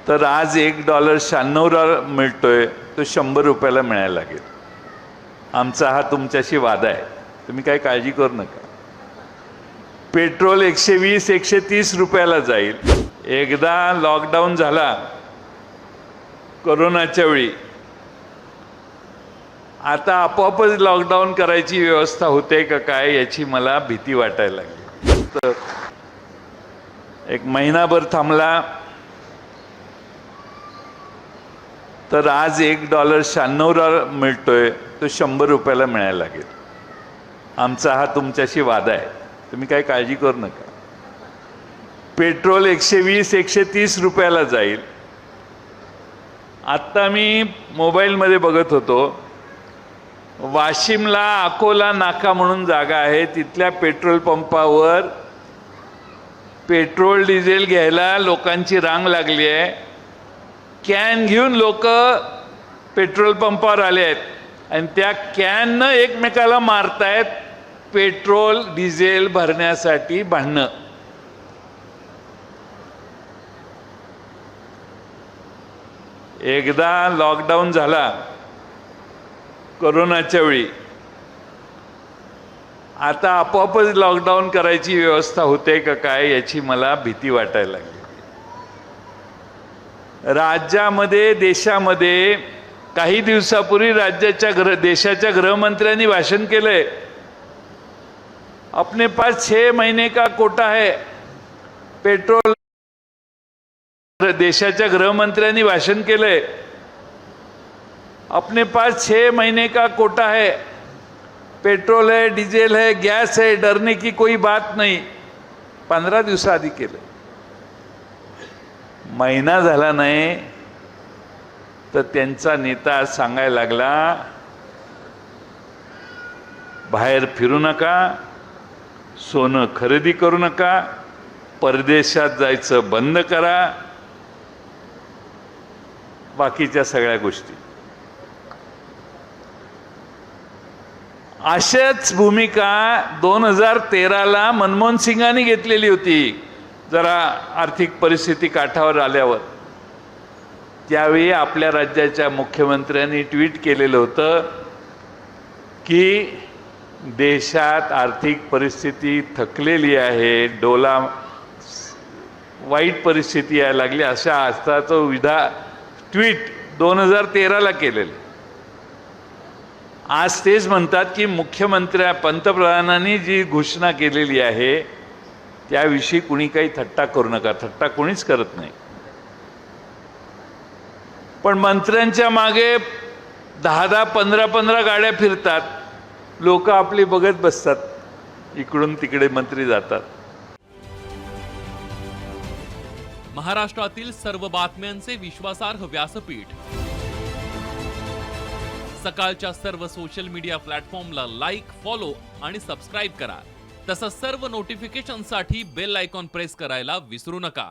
तर आज $1.96 मिळतोय, तो 100 रुपयाला मिळायला लागेल. आमचा हा तुमच्याशी वादा आहे, तुम्ही काही काळजी करू नका. पेट्रोल 120-130 रुपयाला जाईल. एकदा लॉकडाऊन झाला कोरोनाच्या वेळी, आता आपोआपच लॉकडाऊन करायची व्यवस्था होते का काय याची मला भीती वाटायला लागली. तर एक महिनाभर थांबला तर आज $1.96 मिळतोय, तो 100 रुपयाला मिळायला लागेल. आमचा हा तुमच्याशी वादा आहे, तुम्ही काही काळजी करू नका. पेट्रोल 120-130 रुपयाला जाईल. आत्ता मी मोबाईलमध्ये बघत होतो, वाशिमला अकोला नाका म्हणून जागा आहे, तिथल्या पेट्रोल पंपावर पेट्रोल डिझेल घ्यायला लोकांची रांग लागली आहे. कॅन घेऊन लोक पेट्रोल पंपावर आले आहेत आणि त्या कॅननं एकमेकाला मारतायत पेट्रोल डिझेल भरण्यासाठी भांडणं. एकदा लॉकडाऊन झाला कोरोनाच्या वेळी, आता आपोआपच लॉकडाऊन करायची व्यवस्था होते का काय याची मला भीती वाटायला लागली. राज्यामध्ये देशामध्ये काही दिवसापूर्वी देशाच्या गृहमंत्र्यांनी भाषण केलंय, अपने पास 6 महीने का कोटा है पेट्रोल. देशाच्या गृहमंत्र्यांनी भाषण केलंय, अपने पास 6 महीने का कोटा है, पेट्रोल है, डीजल है, गैस है, डरने की कोई बात नहीं. 15 दिवसाआधी केलं. महिना झाला नाही तर त्यांचा नेता सांगायला लागला, बाहेर फिरू नका, सोनं खरेदी करू नका, परदेशात जायचं बंद करा, बाकीच्या सगळ्या गोष्टी. अशाच भूमिका 2013ला मनमोहन सिंगांनी घेतलेली होती. जरा आर्थिक परिस्थिती काठावर आल्यावर त्यावेळी आपल्या राज्याच्या मुख्यमंत्र्यांनी ट्विट केलेलं होतं की देशात आर्थिक परिस्थिती थकलेली आहे, वाईट परिस्थिती यायला लागली, अशा अर्थाचं ट्विट 2013ला केलेलं. आज तेच म्हणतात की पंतप्रधानांनी जी घोषणा केलेली आहे त्याविषयी कुणी काही थट्टा करू नका. थट्टा कोणीच करत नाही, पण मंत्र्यांच्या मागे 10-10, 15-15 गाड्या फिरतात, लोक आपली बघत बसतात, इकडून तिकडे मंत्री जातात. महाराष्ट्रातील सर्व बातम्यांचे विश्वासार्ह व्यासपीठ. सकाळच्या सर्व सोशल मीडिया प्लॅटफॉर्मला लाईक, फॉलो आणि सबस्क्राईब करा. तसंच सर्व नोटिफिकेशनसाठी बेल आयकॉन प्रेस करायला विसरू नका.